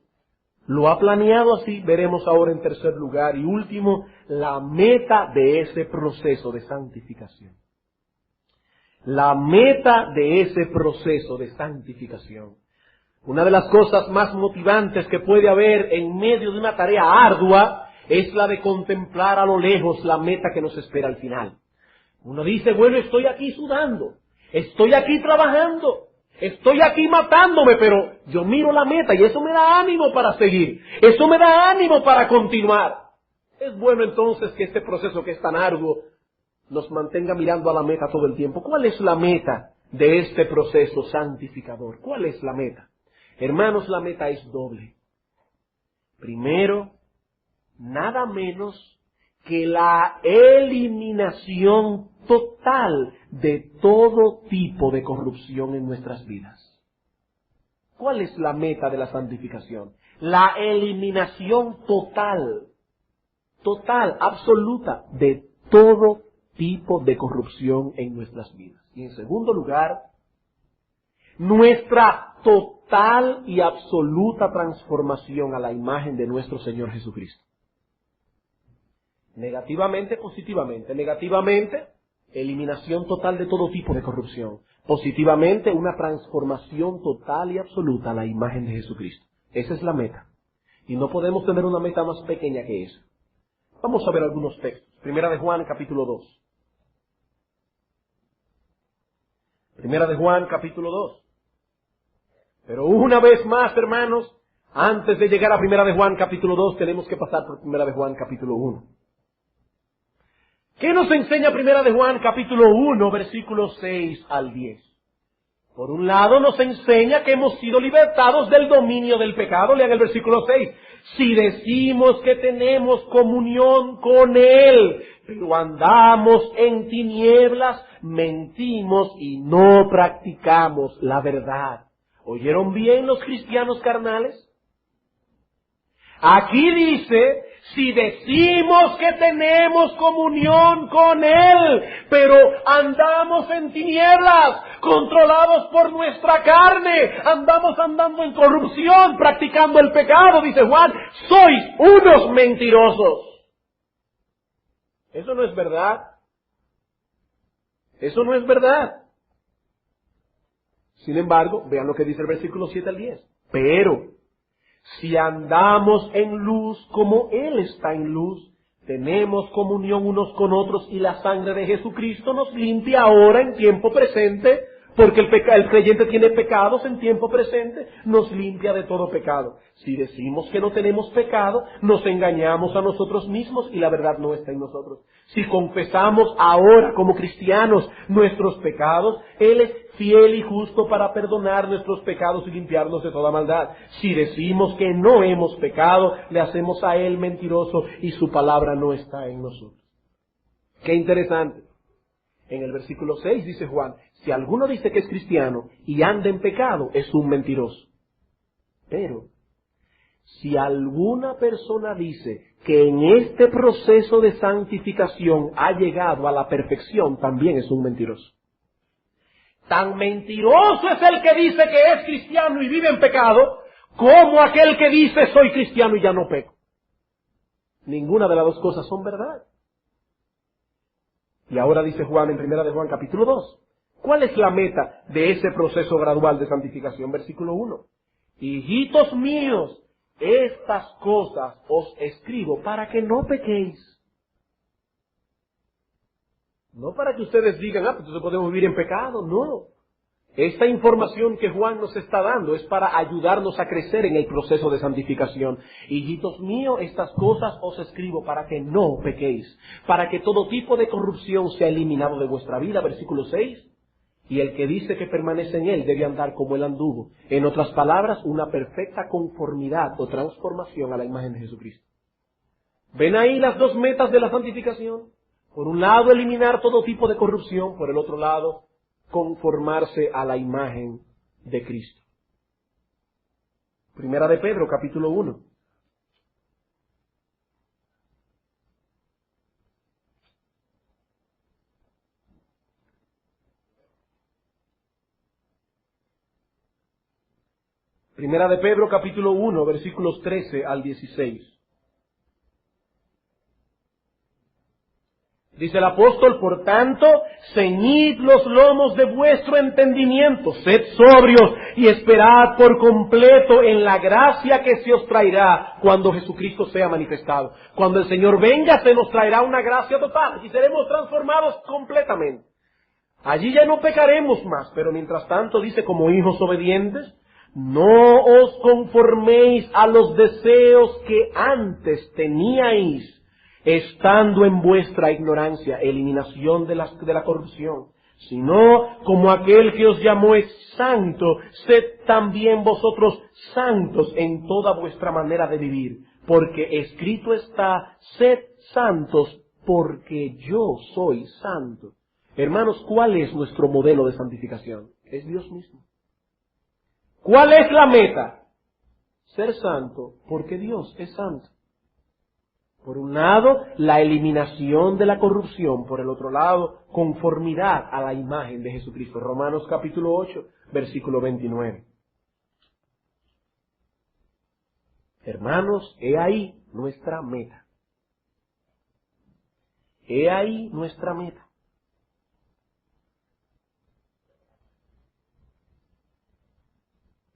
lo ha planeado así. Veremos ahora en tercer lugar y último, la meta de ese proceso de santificación. La meta de ese proceso de santificación. Una de las cosas más motivantes que puede haber en medio de una tarea ardua es la de contemplar a lo lejos la meta que nos espera al final. Uno dice, bueno, estoy aquí sudando, estoy aquí trabajando, estoy aquí matándome, pero yo miro la meta y eso me da ánimo para seguir, eso me da ánimo para continuar. Es bueno entonces que este proceso que es tan arduo nos mantenga mirando a la meta todo el tiempo. ¿Cuál es la meta de este proceso santificador? ¿Cuál es la meta? Hermanos, la meta es doble. Primero, nada menos que la eliminación total de todo tipo de corrupción en nuestras vidas. ¿Cuál es la meta de la santificación? La eliminación total, absoluta, de todo tipo de corrupción en nuestras vidas. Y en segundo lugar, nuestra total y absoluta transformación a la imagen de nuestro Señor Jesucristo. Negativamente, positivamente. Negativamente, eliminación total de todo tipo de corrupción. Positivamente, una transformación total y absoluta a la imagen de Jesucristo. Esa es la meta. Y no podemos tener una meta más pequeña que esa. Vamos a ver algunos textos. Primera de Juan, capítulo 2. Primera de Juan, capítulo 2. Pero una vez más, hermanos, antes de llegar a Primera de Juan, capítulo 2, tenemos que pasar por Primera de Juan, capítulo 1. ¿Qué nos enseña Primera de Juan, capítulo 1, versículos 6 al 10? Por un lado nos enseña que hemos sido libertados del dominio del pecado. Lean el versículo 6. Si decimos que tenemos comunión con Él, pero andamos en tinieblas, mentimos y no practicamos la verdad. ¿Oyeron bien los cristianos carnales? Aquí dice, si decimos que tenemos comunión con Él, pero andamos en tinieblas, controlados por nuestra carne, andamos andando en corrupción, practicando el pecado, dice Juan, sois unos mentirosos. Eso no es verdad. Eso no es verdad. Sin embargo, vean lo que dice el versículo 7 al 10. Pero, si andamos en luz como Él está en luz, tenemos comunión unos con otros y la sangre de Jesucristo nos limpia ahora en tiempo presente, porque el creyente tiene pecados en tiempo presente, nos limpia de todo pecado. Si decimos que no tenemos pecado, nos engañamos a nosotros mismos y la verdad no está en nosotros. Si confesamos ahora como cristianos nuestros pecados, Él es fiel y justo para perdonar nuestros pecados y limpiarnos de toda maldad. Si decimos que no hemos pecado, le hacemos a Él mentiroso y su palabra no está en nosotros. Qué interesante. En el versículo 6 dice Juan, si alguno dice que es cristiano y anda en pecado, es un mentiroso. Pero, si alguna persona dice que en este proceso de santificación ha llegado a la perfección, también es un mentiroso. Tan mentiroso es el que dice que es cristiano y vive en pecado, como aquel que dice soy cristiano y ya no peco. Ninguna de las dos cosas son verdad. Y ahora dice Juan en 1 de Juan capítulo 2. ¿Cuál es la meta de ese proceso gradual de santificación? Versículo 1. Hijitos míos, estas cosas os escribo para que no pequéis. No para que ustedes digan, pues entonces podemos vivir en pecado. No. Esta información que Juan nos está dando es para ayudarnos a crecer en el proceso de santificación. Hijitos míos, estas cosas os escribo para que no pequéis, para que todo tipo de corrupción sea eliminado de vuestra vida. Versículo 6. Y el que dice que permanece en él debe andar como él anduvo. En otras palabras, una perfecta conformidad o transformación a la imagen de Jesucristo. ¿Ven ahí las dos metas de la santificación? Por un lado, eliminar todo tipo de corrupción. Por el otro lado, conformarse a la imagen de Cristo. Primera de Pedro, capítulo 1. Primera de Pedro, capítulo 1, versículos 13 al 16. Dice el apóstol, por tanto, ceñid los lomos de vuestro entendimiento, sed sobrios y esperad por completo en la gracia que se os traerá cuando Jesucristo sea manifestado. Cuando el Señor venga, se nos traerá una gracia total y seremos transformados completamente. Allí ya no pecaremos más, pero mientras tanto dice, como hijos obedientes, no os conforméis a los deseos que antes teníais, estando en vuestra ignorancia, eliminación de la corrupción, sino como aquel que os llamó es santo, sed también vosotros santos en toda vuestra manera de vivir, porque escrito está, sed santos, porque yo soy santo. Hermanos, ¿cuál es nuestro modelo de santificación? Es Dios mismo. ¿Cuál es la meta? Ser santo, porque Dios es santo. Por un lado, la eliminación de la corrupción. Por el otro lado, conformidad a la imagen de Jesucristo. Romanos capítulo 8, versículo 29. Hermanos, he ahí nuestra meta. He ahí nuestra meta.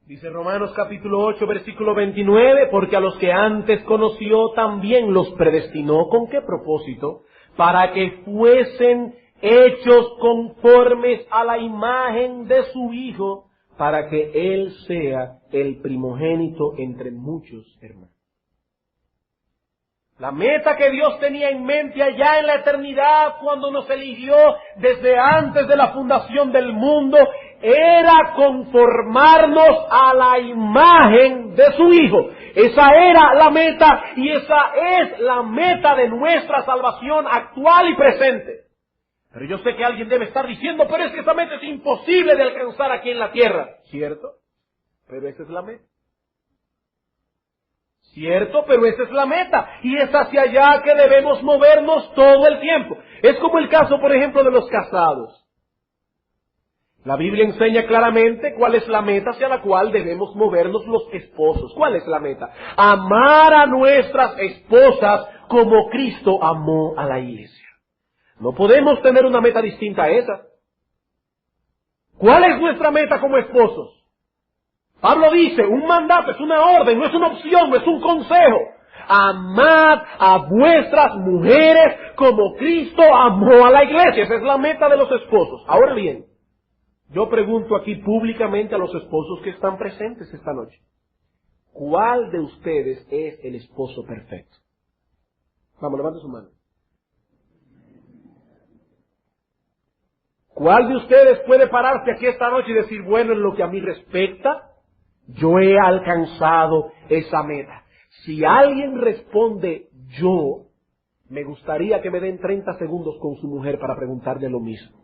Dice Romanos capítulo 8, versículo 29, porque a los que antes conoció también los predestinó. ¿Con qué propósito? Para que fuesen hechos conformes a la imagen de su Hijo, para que Él sea el primogénito entre muchos hermanos. La meta que Dios tenía en mente allá en la eternidad, cuando nos eligió desde antes de la fundación del mundo, era conformarnos a la imagen de su Hijo. Esa era la meta y esa es la meta de nuestra salvación actual y presente. Pero yo sé que alguien debe estar diciendo, pero es que esa meta es imposible de alcanzar aquí en la tierra. ¿Cierto? Pero esa es la meta. Cierto, pero esa es la meta, y es hacia allá que debemos movernos todo el tiempo. Es como el caso, por ejemplo, de los casados. La Biblia enseña claramente cuál es la meta hacia la cual debemos movernos los esposos. ¿Cuál es la meta? Amar a nuestras esposas como Cristo amó a la iglesia. No podemos tener una meta distinta a esa. ¿Cuál es nuestra meta como esposos? Pablo dice, un mandato es una orden, no es una opción, no es un consejo. Amad a vuestras mujeres como Cristo amó a la iglesia. Esa es la meta de los esposos. Ahora bien, yo pregunto aquí públicamente a los esposos que están presentes esta noche. ¿Cuál de ustedes es el esposo perfecto? Vamos, levante su mano. ¿Cuál de ustedes puede pararse aquí esta noche y decir, bueno, en lo que a mí respecta, yo he alcanzado esa meta? Si alguien responde yo, me gustaría que me den 30 segundos con su mujer para preguntarle lo mismo.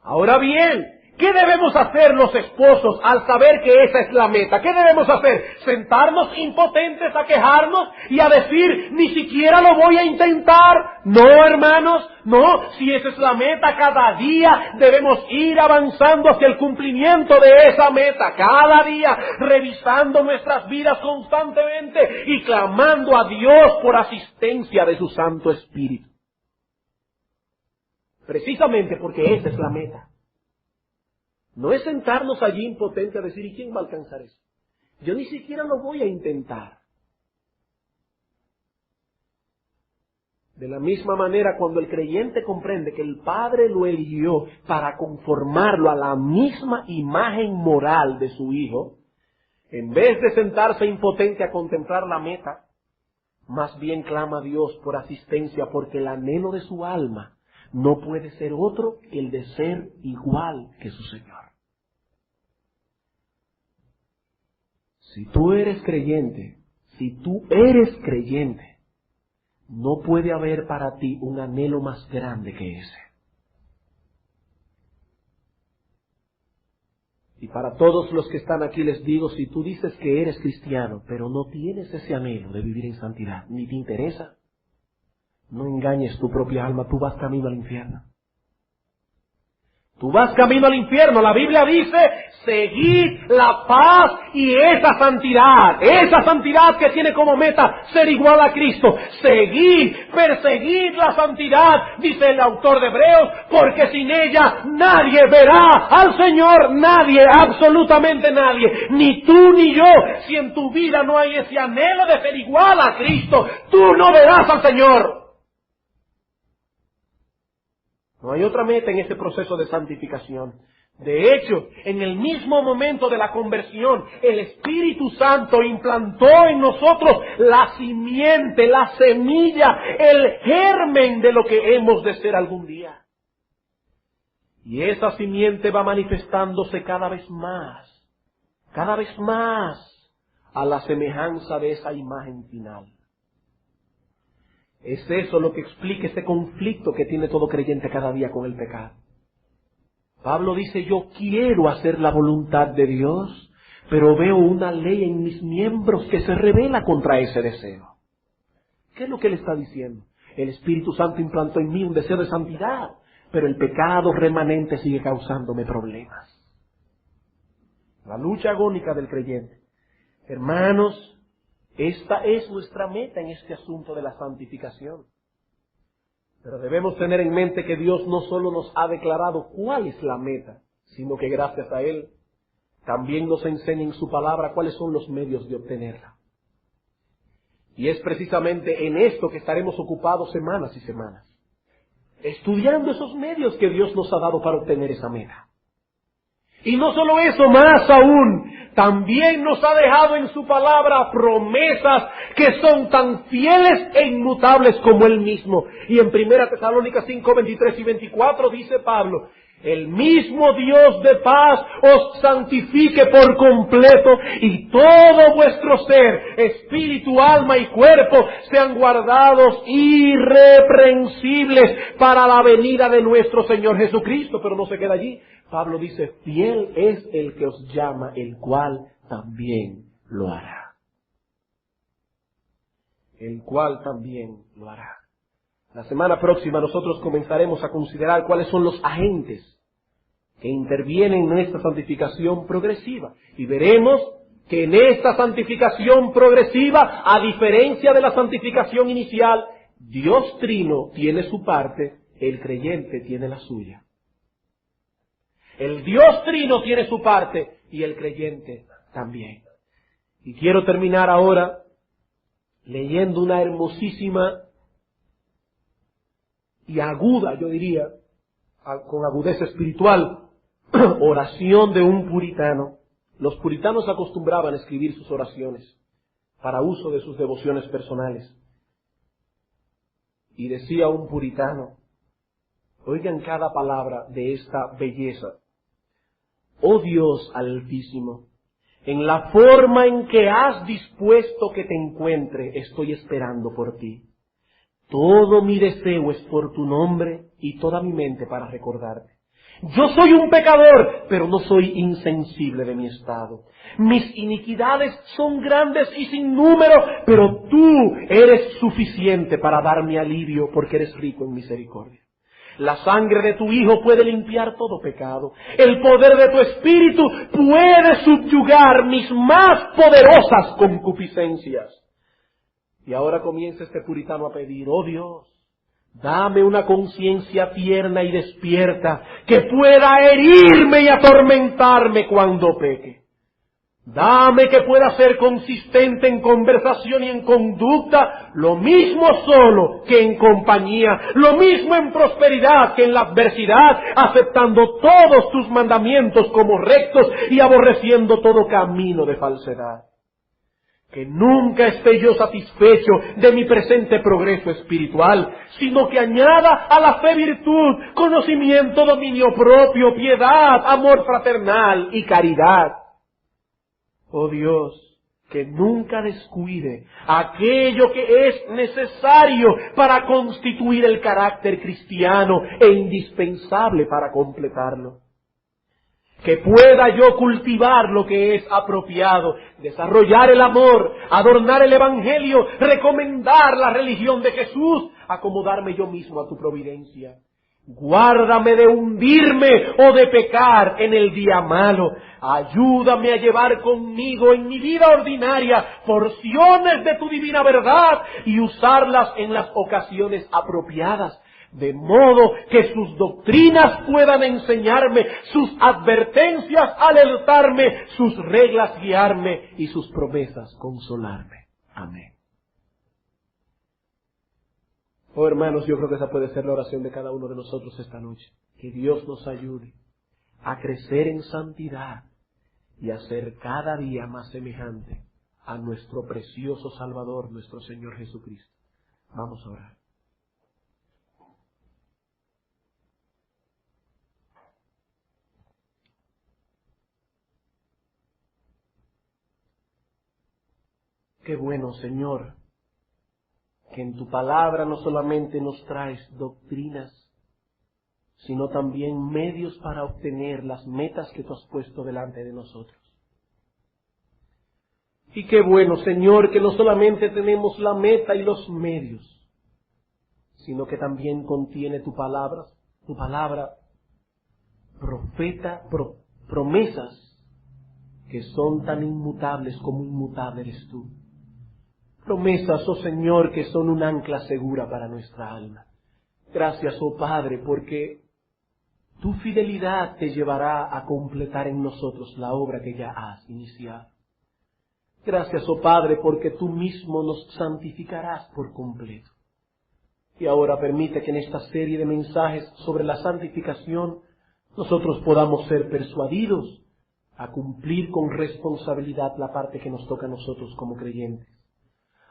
Ahora bien, ¿Qué debemos hacer los esposos al saber que esa es la meta? ¿Qué debemos hacer? ¿Sentarnos impotentes a quejarnos y a decir, ni siquiera lo voy a intentar? No, hermanos, no. Si esa es la meta, cada día debemos ir avanzando hacia el cumplimiento de esa meta. Cada día revisando nuestras vidas constantemente y clamando a Dios por asistencia de su Santo Espíritu. Precisamente porque esa es la meta. No es sentarnos allí impotente a decir, ¿y quién va a alcanzar eso? Yo ni siquiera lo voy a intentar. De la misma manera, cuando el creyente comprende que el Padre lo eligió para conformarlo a la misma imagen moral de su Hijo, en vez de sentarse impotente a contemplar la meta, más bien clama a Dios por asistencia, porque el anhelo de su alma no puede ser otro que el de ser igual que su Señor. Si tú eres creyente, no puede haber para ti un anhelo más grande que ese. Y para todos los que están aquí les digo, si tú dices que eres cristiano, pero no tienes ese anhelo de vivir en santidad, ni te interesa, no engañes tu propia alma, tú vas camino al infierno. Tú vas camino al infierno. La Biblia dice, seguid la paz y esa santidad que tiene como meta ser igual a Cristo. Perseguid la santidad, dice el autor de Hebreos, porque sin ella nadie verá al Señor, nadie, absolutamente nadie, ni tú ni yo. Si en tu vida no hay ese anhelo de ser igual a Cristo, tú no verás al Señor. No hay otra meta en este proceso de santificación. De hecho, en el mismo momento de la conversión, el Espíritu Santo implantó en nosotros la simiente, la semilla, el germen de lo que hemos de ser algún día. Y esa simiente va manifestándose cada vez más, a la semejanza de esa imagen final. Es eso lo que explica ese conflicto que tiene todo creyente cada día con el pecado. Pablo dice, yo quiero hacer la voluntad de Dios, pero veo una ley en mis miembros que se revela contra ese deseo. ¿Qué es lo que él está diciendo? El Espíritu Santo implantó en mí un deseo de santidad, pero el pecado remanente sigue causándome problemas. La lucha agónica del creyente. Hermanos, esta es nuestra meta en este asunto de la santificación. Pero debemos tener en mente que Dios no solo nos ha declarado cuál es la meta, sino que gracias a Él también nos enseña en su palabra cuáles son los medios de obtenerla. Y es precisamente en esto que estaremos ocupados semanas y semanas, estudiando esos medios que Dios nos ha dado para obtener esa meta. Y no solo eso, más aún, también nos ha dejado en su palabra promesas que son tan fieles e inmutables como Él mismo. Y en 1 Tesalónicas 5, 23 y 24 dice Pablo, el mismo Dios de paz os santifique por completo y todo vuestro ser, espíritu, alma y cuerpo sean guardados irreprensibles para la venida de nuestro Señor Jesucristo. Pero no se queda allí. Pablo dice, fiel es el que os llama, el cual también lo hará. El cual también lo hará. La semana próxima nosotros comenzaremos a considerar cuáles son los agentes que intervienen en esta santificación progresiva. Y veremos que en esta santificación progresiva, a diferencia de la santificación inicial, Dios Trino tiene su parte, el creyente tiene la suya. El Dios Trino tiene su parte y el creyente también. Y quiero terminar ahora leyendo una hermosísima y aguda, yo diría, con agudeza espiritual, oración de un puritano. Los puritanos acostumbraban a escribir sus oraciones para uso de sus devociones personales. Y decía un puritano, oigan cada palabra de esta belleza. Oh Dios Altísimo, en la forma en que has dispuesto que te encuentre, estoy esperando por ti. Todo mi deseo es por tu nombre y toda mi mente para recordarte. Yo soy un pecador, pero no soy insensible de mi estado. Mis iniquidades son grandes y sin número, pero tú eres suficiente para darme alivio porque eres rico en misericordia. La sangre de tu Hijo puede limpiar todo pecado. El poder de tu Espíritu puede subyugar mis más poderosas concupiscencias. Y ahora comienza este puritano a pedir, oh Dios, dame una conciencia tierna y despierta que pueda herirme y atormentarme cuando peque. Dame que pueda ser consistente en conversación y en conducta, lo mismo solo que en compañía, lo mismo en prosperidad que en la adversidad, aceptando todos tus mandamientos como rectos y aborreciendo todo camino de falsedad. Que nunca esté yo satisfecho de mi presente progreso espiritual, sino que añada a la fe virtud, conocimiento, dominio propio, piedad, amor fraternal y caridad. Oh Dios, que nunca descuide aquello que es necesario para constituir el carácter cristiano e indispensable para completarlo. Que pueda yo cultivar lo que es apropiado, desarrollar el amor, adornar el Evangelio, recomendar la religión de Jesús, acomodarme yo mismo a tu providencia. Guárdame de hundirme o de pecar en el día malo. Ayúdame a llevar conmigo en mi vida ordinaria porciones de tu divina verdad y usarlas en las ocasiones apropiadas, de modo que sus doctrinas puedan enseñarme, sus advertencias alertarme, sus reglas guiarme y sus promesas consolarme. Amén. Oh hermanos, yo creo que esa puede ser la oración de cada uno de nosotros esta noche. Que Dios nos ayude a crecer en santidad y a ser cada día más semejante a nuestro precioso Salvador, nuestro Señor Jesucristo. Vamos a orar. Qué bueno, Señor, que en tu palabra no solamente nos traes doctrinas, sino también medios para obtener las metas que tú has puesto delante de nosotros. Y qué bueno, Señor, que no solamente tenemos la meta y los medios, sino que también contiene tu palabra promesas que son tan inmutables como inmutable eres tú. Promesas, oh Señor, que son un ancla segura para nuestra alma. Gracias, oh Padre, porque tu fidelidad te llevará a completar en nosotros la obra que ya has iniciado. Gracias, oh Padre, porque tú mismo nos santificarás por completo. Y ahora permite que en esta serie de mensajes sobre la santificación nosotros podamos ser persuadidos a cumplir con responsabilidad la parte que nos toca a nosotros como creyentes.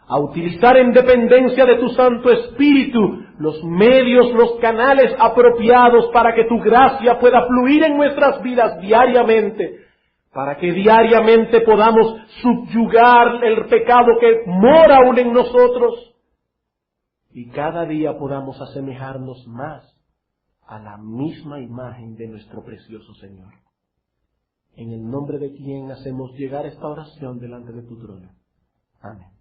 A utilizar en dependencia de tu Santo Espíritu los medios, los canales apropiados para que tu gracia pueda fluir en nuestras vidas diariamente, para que diariamente podamos subyugar el pecado que mora aún en nosotros y cada día podamos asemejarnos más a la misma imagen de nuestro precioso Señor. En el nombre de quien hacemos llegar esta oración delante de tu trono. Amén.